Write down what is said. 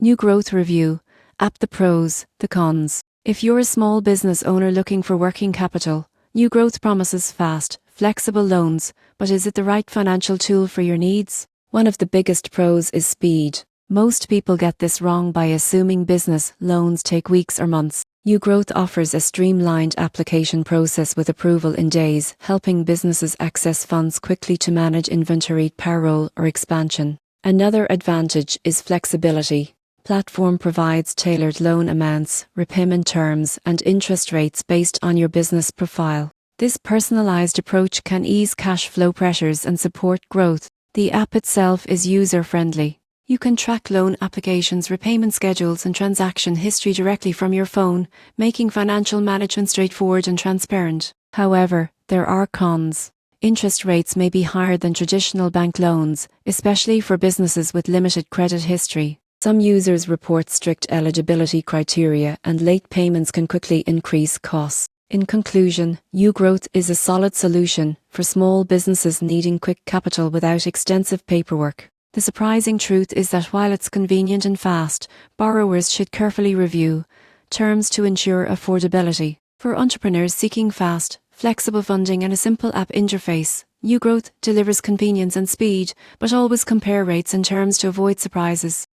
NeoGrowth Review. App: the pros, the cons. If you're a small business owner looking for working capital, NeoGrowth promises fast, flexible loans, but is it the right financial tool for your needs? One of the biggest pros is speed. Most people get this wrong by assuming business loans take weeks or months. NeoGrowth offers a streamlined application process with approval in days, helping businesses access funds quickly to manage inventory, payroll, or expansion. Another advantage is flexibility. Platform provides tailored loan amounts, repayment terms, and interest rates based on your business profile. This personalized approach can ease cash flow pressures and support growth. The app itself is user-friendly. You can track loan applications, repayment schedules, and transaction history directly from your phone, making financial management straightforward and transparent. However, there are cons. Interest rates may be higher than traditional bank loans, especially for businesses with limited credit history. Some users report strict eligibility criteria, and late payments can quickly increase costs. In conclusion, NeoGrowth is a solid solution for small businesses needing quick capital without extensive paperwork. The surprising truth is that while it's convenient and fast, borrowers should carefully review terms to ensure affordability. For entrepreneurs seeking fast, flexible funding and a simple app interface, NeoGrowth delivers convenience and speed, but always compare rates and terms to avoid surprises.